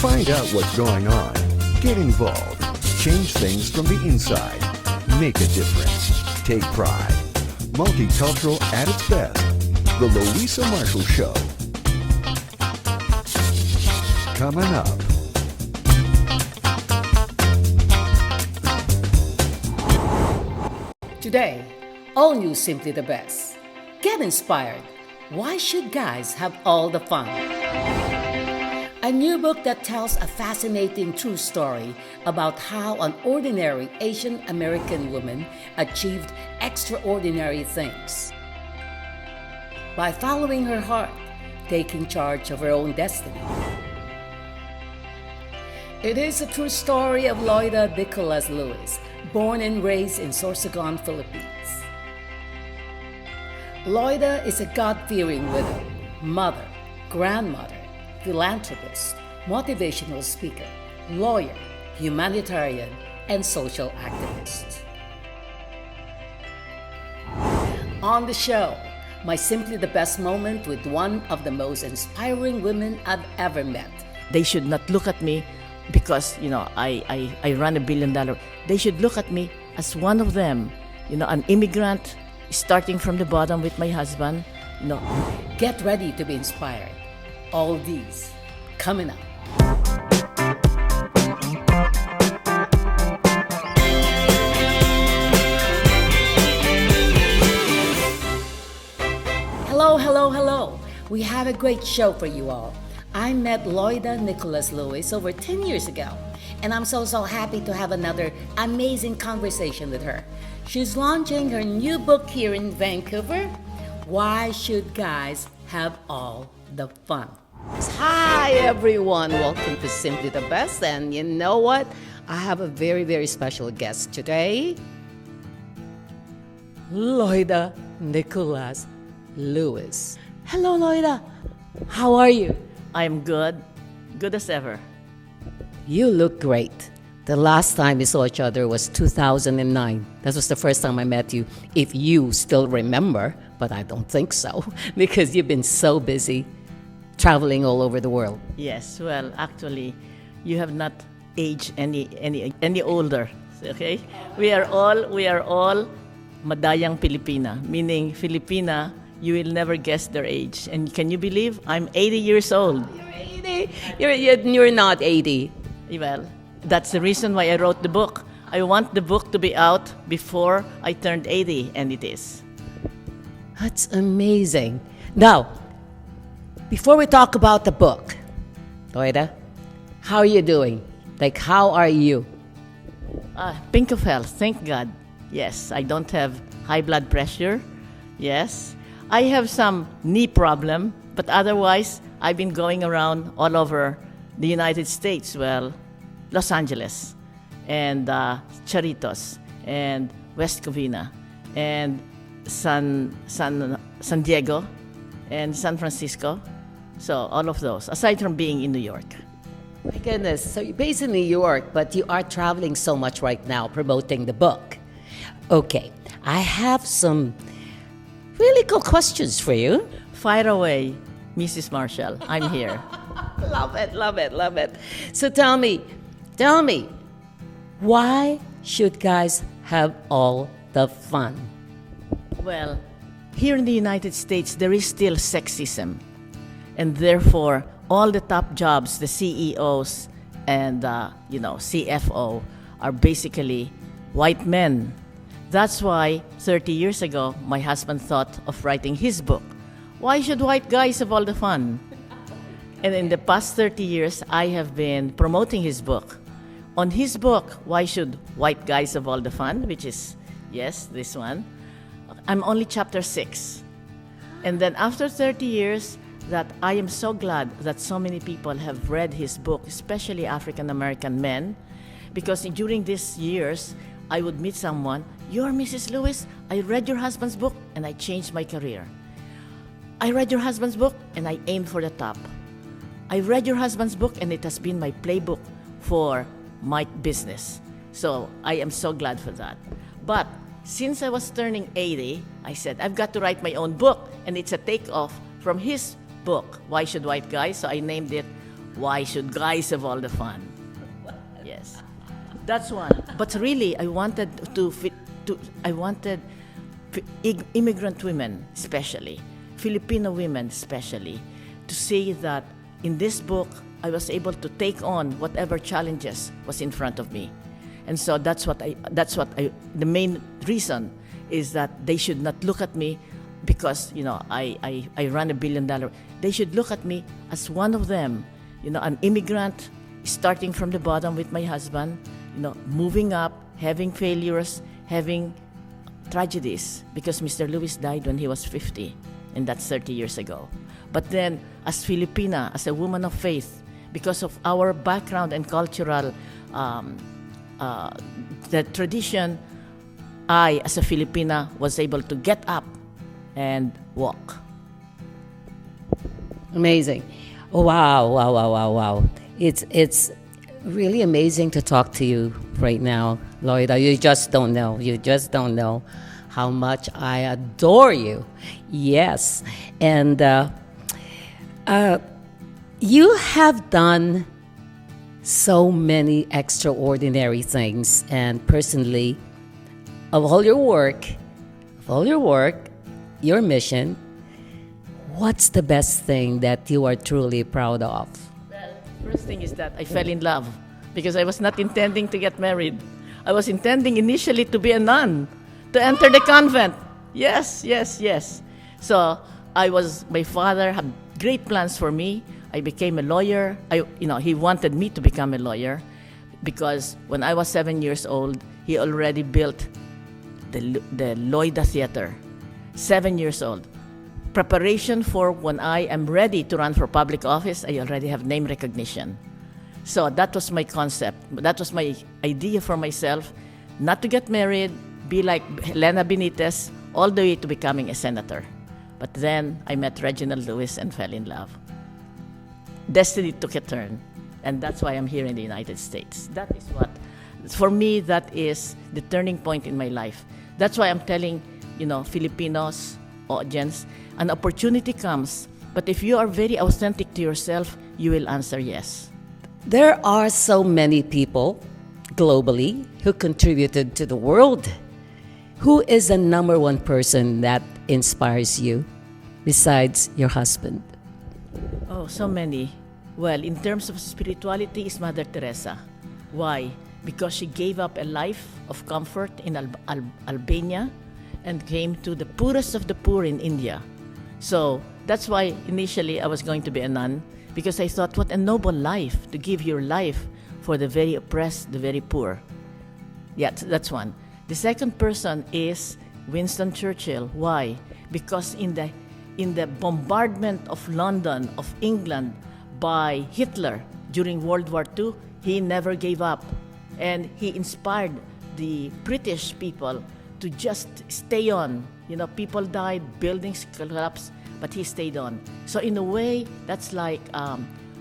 Find out what's going on. Get involved. Change things from the inside. Make a difference. Take pride. Multicultural at its best. The Luisa Marshall Show. Coming up. Today, all news Simply the Best. Get inspired. Why should guys have all the fun? A new book that tells a fascinating true story about how an ordinary Asian American woman achieved extraordinary things. By following her heart, taking charge of her own destiny. It is a true story of Loida Nicolas Lewis, born and raised in Sorsogon, Philippines. Loida is a God-fearing widow, mother, grandmother, philanthropist, motivational speaker, lawyer, humanitarian, and social activist. On the show, my Simply the Best moment with one of the most inspiring women I've ever met. They should not look at me because, I run $1 billion. They should look at me as one of them, an immigrant starting from the bottom with my husband. Get ready to be inspired. All these coming up. Hello. We have a great show for you all. I met Loida Nicolas Lewis over 10 years ago, and I'm so happy to have another amazing conversation with her. She's launching her new book here in Vancouver, Why Should Guys Have All the Fun? Hi everyone, welcome to Simply the Best, and you know what? I have a very, very special guest today. Loida Nicolas Lewis. Hello Loida, how are you? I'm good as ever. You look great. The last time we saw each other was 2009. That was the first time I met you, if you still remember, but I don't think so, because you've been so busy traveling all over the world. Yes, well, actually, you have not aged any older, okay? We are all madayang Pilipina, meaning Filipina, you will never guess their age. And can you believe I'm 80 years old? You're 80? You're not 80. Well, that's the reason why I wrote the book. I want the book to be out before I turned 80, and it is. That's amazing. Now, before we talk about the book, Loida, how are you doing? How are you? Pink of health, thank God. Yes, I don't have high blood pressure. Yes. I have some knee problem, but otherwise, I've been going around all over the United States. Well, Los Angeles, and Cerritos, and West Covina, and San Diego, and San Francisco. So all of those, aside from being in New York. My goodness, so you're based in New York, but you are traveling so much right now promoting the book. Okay, I have some really cool questions for you. Fire away, Mrs. Marshall. I'm here. Love it. So tell me, why should guys have all the fun? Well, here in the United States, there is still sexism. And therefore, all the top jobs, the CEOs and, CFO, are basically white men. That's why 30 years ago, my husband thought of writing his book. Why should white guys have all the fun? And in the past 30 years, I have been promoting his book. On his book, Why Should White Guys Have All the Fun, which is, yes, this one, I'm only chapter 6. And then after 30 years, that I am so glad that so many people have read his book, especially African-American men, because during these years, I would meet someone, "You're Mrs. Lewis, I read your husband's book and I changed my career. I read your husband's book and I aimed for the top. I read your husband's book and it has been my playbook for my business." So I am so glad for that. But since I was turning 80, I said, I've got to write my own book, and it's a takeoff from his book, Why Should White Guys? So I named it why should guys have all the fun? Yes, that's one. But really, I wanted immigrant women, especially Filipino women, especially, to see that in this book I was able to take on whatever challenges was in front of me, and so the main reason is that they should not look at me because I run $1 billion. They should look at me as one of them, an immigrant starting from the bottom with my husband, moving up, having failures, having tragedies, because Mr. Lewis died when he was 50, and that's 30 years ago. But then, as Filipina, as a woman of faith, because of our background and cultural the tradition, I, as a Filipina, was able to get up and walk. Amazing. Wow. It's really amazing to talk to you right now, Loida. You just don't know how much I adore you. Yes. And you have done so many extraordinary things, and personally, of all your work, your mission, what's the best thing that you are truly proud of? Well, first thing is that I fell in love, because I was not intending to get married. I was intending initially to be a nun, to enter the convent. Yes. So my father had great plans for me. I became a lawyer. He wanted me to become a lawyer, because when I was 7 years old, he already built the Loida Theater. 7 years old. Preparation for when I am ready to run for public office, I already have name recognition. So that was my concept. That was my idea for myself, not to get married, be like Helena Benitez, all the way to becoming a senator. But then I met Reginald Lewis and fell in love. Destiny took a turn, and that's why I'm here in the United States. That is what, for me, that is the turning point in my life. That's why I'm telling, Filipinos, audience, an opportunity comes, but if you are very authentic to yourself, you will answer yes. There are so many people globally who contributed to the world. Who is the number one person that inspires you besides your husband? Oh, so many. Well, in terms of spirituality, is Mother Teresa. Why? Because she gave up a life of comfort in Albania and came to the poorest of the poor in India. So that's why initially I was going to be a nun, because I thought, what a noble life, to give your life for the very oppressed, the very poor. Yeah, that's one. The second person is Winston Churchill. Why? Because in the bombardment of London, of England, by Hitler during World War II, he never gave up. And he inspired the British people to just stay on. People died, buildings collapsed, but he stayed on. So in a way, that's like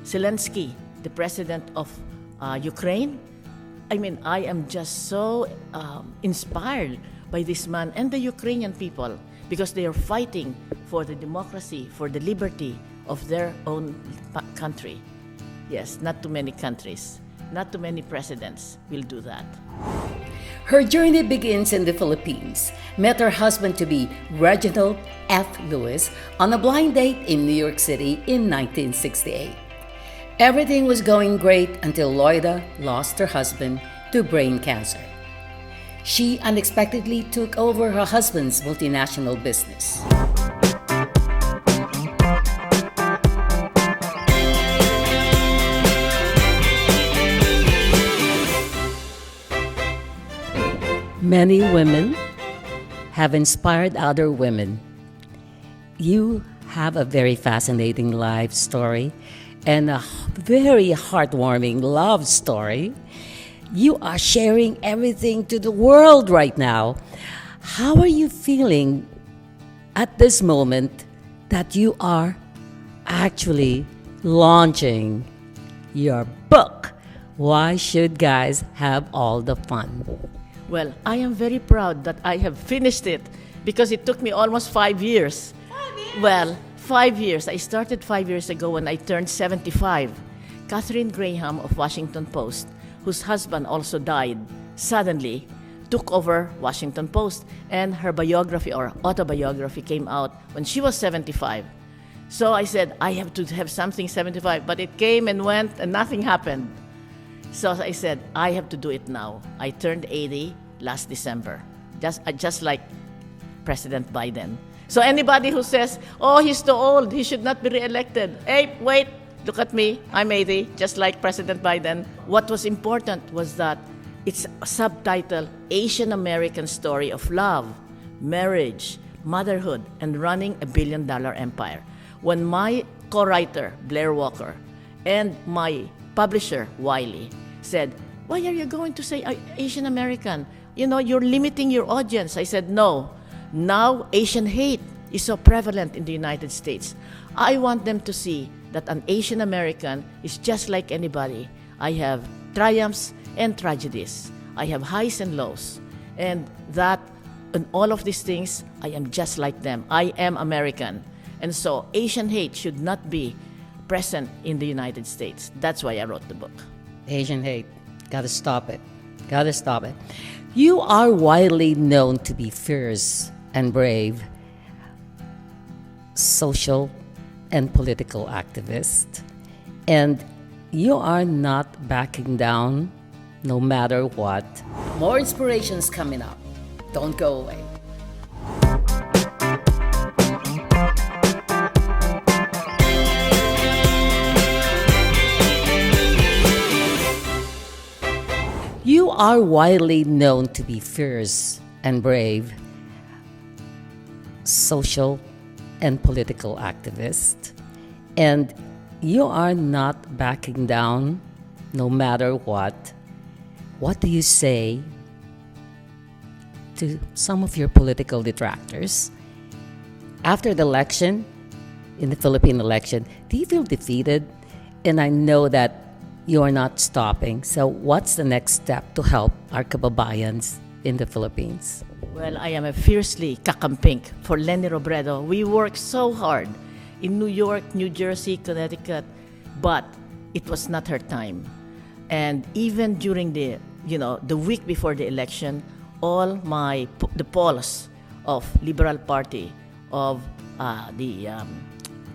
Zelensky, the president of Ukraine. I am just so inspired by this man and the Ukrainian people, because they are fighting for the democracy, for the liberty of their own country. Yes, not too many countries, not too many presidents will do that. Her journey begins in the Philippines. Met her husband-to-be, Reginald F. Lewis, on a blind date in New York City in 1968. Everything was going great until Loida lost her husband to brain cancer. She unexpectedly took over her husband's multinational business. Many women have inspired other women. You have a very fascinating life story and a very heartwarming love story. You are sharing everything to the world right now. How are you feeling at this moment that you are actually launching your book? Why should guys have all the fun? Well, I am very proud that I have finished it, because it took me almost 5 years. 5 years? Well, 5 years. I started 5 years ago when I turned 75. Catherine Graham of Washington Post, whose husband also died, suddenly took over Washington Post, and her biography or autobiography came out when she was 75. So I said, I have to have something 75, but it came and went and nothing happened. So I said, I have to do it now. I turned 80 last December, just like President Biden. So anybody who says, oh, he's too old, he should not be reelected. Hey, wait, look at me, I'm 80, just like President Biden. What was important was that it's subtitled Asian American Story of Love, Marriage, Motherhood, and Running a $1 Billion Empire. When my co-writer, Blair Walker, and my publisher, Wiley, said, why are you going to say Asian American? You know, you're limiting your audience. I said, no. Now Asian hate is so prevalent in the United States. I want them to see that an Asian American is just like anybody. I have triumphs and tragedies. I have highs and lows. And that, in all of these things, I am just like them. I am American. And so Asian hate should not be present in the United States. That's why I wrote the book. Asian hate. Gotta stop it. Gotta stop it. You are widely known to be fierce and brave social and political activist. And you are not backing down no matter what. More inspirations coming up. Don't go away. You are widely known to be fierce and brave social and political activist, and you are not backing down no matter what. What do you say to some of your political detractors? After the election, in the Philippine election, do you feel defeated? And I know that you are not stopping. So what's the next step to help our kababayans in the Philippines? Well, I am a fiercely kakamping for Leni Robredo. We worked so hard in New York, New Jersey, Connecticut, but it was not her time. And even during the week before the election, all the polls of Liberal Party, of the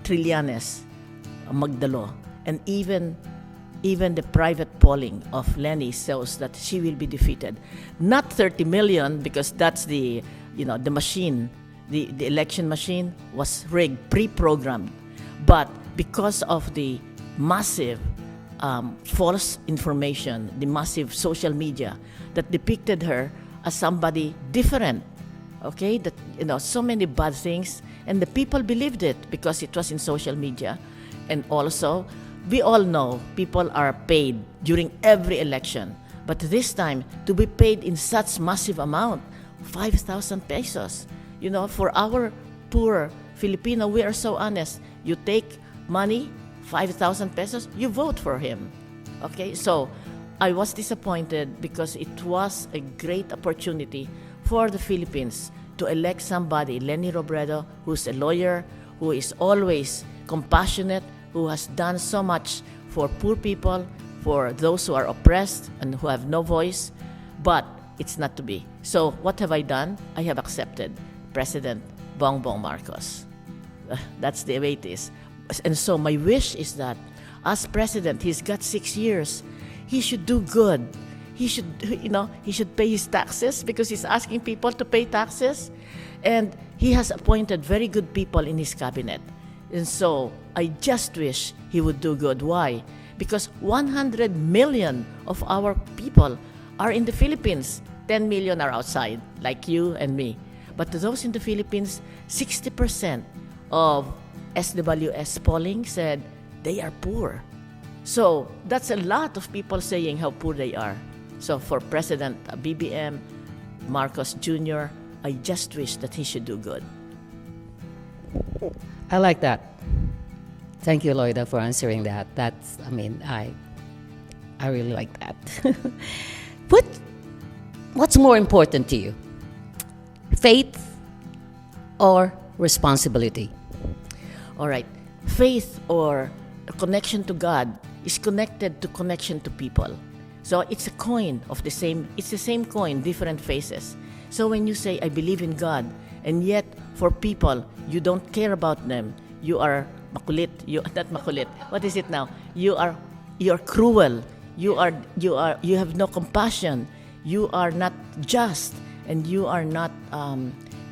Trillanes, Magdalo, and even the private polling of Leni shows that she will be defeated. Not 30 million, because that's the machine, the election machine was rigged, pre-programmed. But because of the massive false information, the massive social media that depicted her as somebody different, okay? That, so many bad things, and the people believed it because it was in social media. And also, we all know people are paid during every election. But this time, to be paid in such massive amount, 5,000 pesos. For our poor Filipino, we are so honest. You take money, 5,000 pesos, you vote for him. Okay, so I was disappointed because it was a great opportunity for the Philippines to elect somebody, Leni Robredo, who's a lawyer, who is always compassionate, who has done so much for poor people, for those who are oppressed and who have no voice, but it's not to be. So what have I done? I have accepted President Bongbong Marcos. That's the way it is. And so my wish is that as president, he's got 6 years, he should do good. He should pay his taxes because he's asking people to pay taxes. And he has appointed very good people in his cabinet. And so I just wish he would do good. Why? Because 100 million of our people are in the Philippines. 10 million are outside, like you and me. But to those in the Philippines, 60% of SWS polling said they are poor. So that's a lot of people saying how poor they are. So for President BBM Marcos Jr., I just wish that he should do good. I like that. Thank you, Loida, for answering that. I really like that. What's more important to you? Faith or responsibility? All right. Faith or a connection to God is connected to connection to people. So it's a coin of it's the same coin, different faces. So when you say, I believe in God, and yet for people, you don't care about them, you are makulit, not makulit, what is it now? You're cruel, you have no compassion, you are not just, and you are not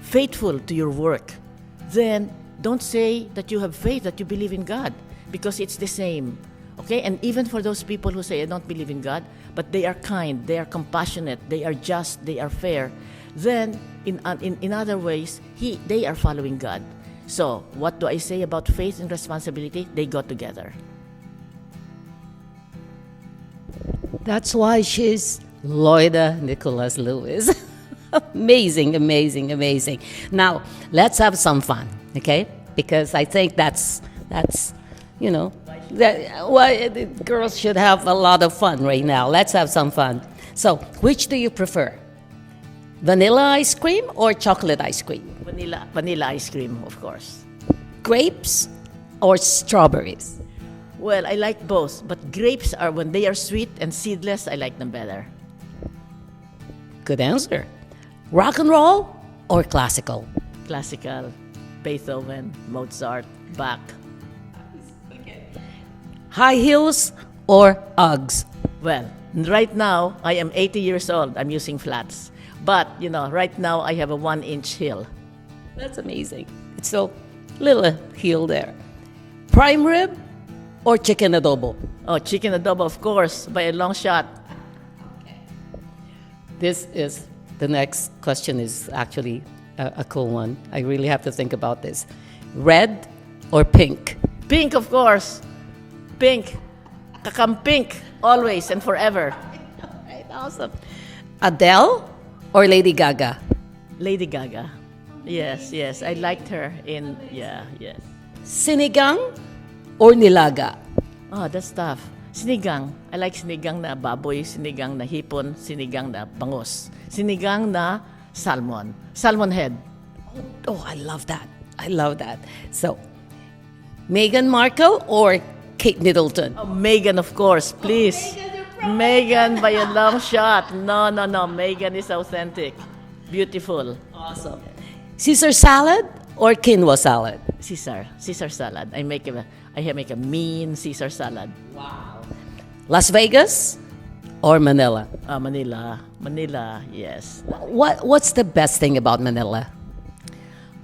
faithful to your work, then don't say that you have faith, that you believe in God, because it's the same. Okay, and even for those people who say, I don't believe in God, but they are kind, they are compassionate, they are just, they are fair, then in other ways, they are following God. So, what do I say about faith and responsibility? They go together. That's why she's Loida Nicolas Lewis. Amazing, amazing, amazing. Now, let's have some fun, okay? Because I think that's the girls should have a lot of fun right now. Let's have some fun. So, which do you prefer? Vanilla ice cream or chocolate ice cream? Vanilla ice cream, of course. Grapes or strawberries? Well, I like both, but grapes are, when they are sweet and seedless, I like them better. Good answer. Rock and roll or classical? Classical, Beethoven, Mozart, Bach. High heels or Uggs? Well, right now, I am 80 years old. I'm using flats. But, right now, I have a 1-inch heel. That's amazing. It's so little heel there. Prime rib or chicken adobo? Oh, chicken adobo, of course, by a long shot. The next question is actually a cool one. I really have to think about this. Red or pink? Pink, of course. Pink. Kakam-pink, always and forever. Right, awesome. Adele or Lady Gaga? Lady Gaga. Yes. I liked her yes. Sinigang or nilaga? Oh, that's tough. Sinigang. I like sinigang na baboy, sinigang na hipon, sinigang na bangus, sinigang na salmon. Salmon head. Oh, I love that. So, Meghan Markle or Kate Middleton? Oh, Meghan, of course, please. Meghan by a long shot. No. Meghan is authentic. Beautiful. Awesome. Caesar salad or quinoa salad? Caesar salad. I make a mean Caesar salad. Wow. Las Vegas or Manila? Manila, yes. What's the best thing about Manila?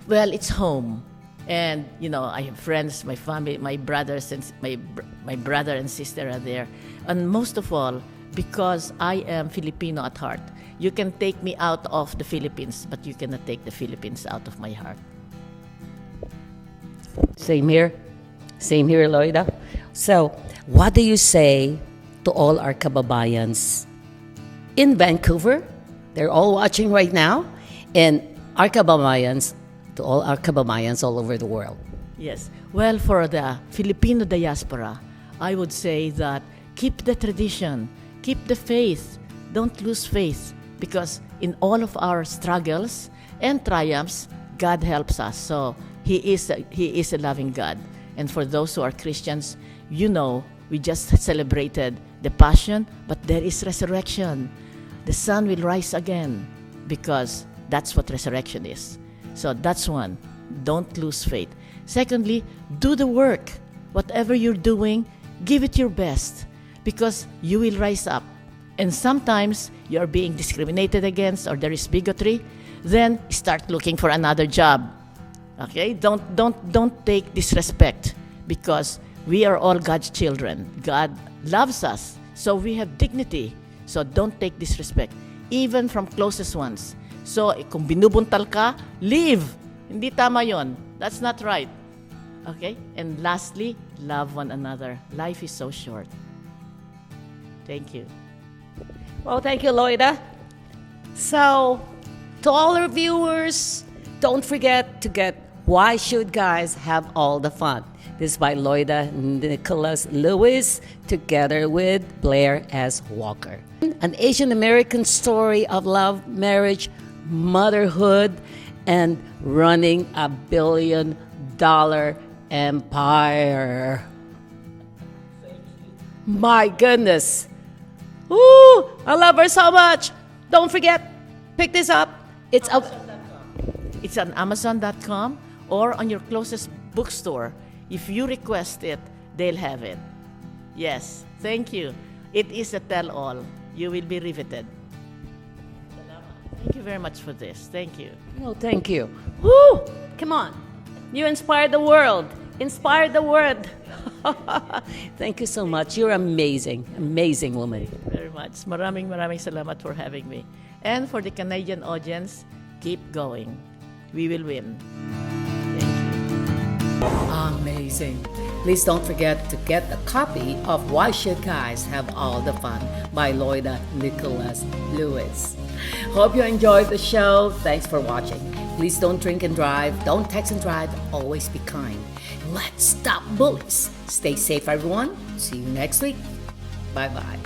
Well, it's home. And, I have friends, my family, my brothers, and my brother and sister are there. And most of all, because I am Filipino at heart. You can take me out of the Philippines, but you cannot take the Philippines out of my heart. Same here, Loida. So, what do you say to all our kababayans in Vancouver? They're all watching right now. And to all our kababayans all over the world. Yes. Well, for the Filipino diaspora, I would say that keep the tradition, keep the faith, don't lose faith, because in all of our struggles and triumphs, God helps us. So He is a loving God. And for those who are Christians, we just celebrated the Passion, but there is resurrection. The sun will rise again, because that's what resurrection is. So that's one. Don't lose faith. Secondly, do the work. Whatever you're doing, give it your best, because you will rise up. And sometimes you're being discriminated against, or there is bigotry, then start looking for another job. Okay? Don't take disrespect, because we are all God's children. God loves us, so we have dignity. So don't take disrespect, even from closest ones. So, kung binubuntal ka, leave. Hindi tama yon. That's not right. Okay? And lastly, love one another. Life is so short. Thank you. Well, thank you, Loida. So, to all our viewers, don't forget to get Why Should Guys Have All the Fun? This is by Loida Nicolas Lewis together with Blair S. Walker. An Asian American story of love, marriage, motherhood, and running a $1 billion empire. My goodness. Ooh, I love her so much. Don't forget, pick this up. It's a It's on Amazon.com or on your closest bookstore. If you request it, they'll have it. Yes, thank you. It is a tell-all. You will be riveted. Thank you very much for this. Thank you. No, thank you. Woo! Come on. You inspired the world. Inspired the world. Thank you so much. You're amazing. Amazing woman. Very much. Maraming salamat for having me. And for the Canadian audience, keep going. We will win. Thank you. Amazing. Please don't forget to get a copy of Why Should Guys Have All the Fun by Loida Nicolas Lewis. Hope you enjoyed the show. Thanks for watching. Please don't drink and drive. Don't text and drive. Always be kind. Let's stop bullies. Stay safe, everyone. See you next week. Bye-bye.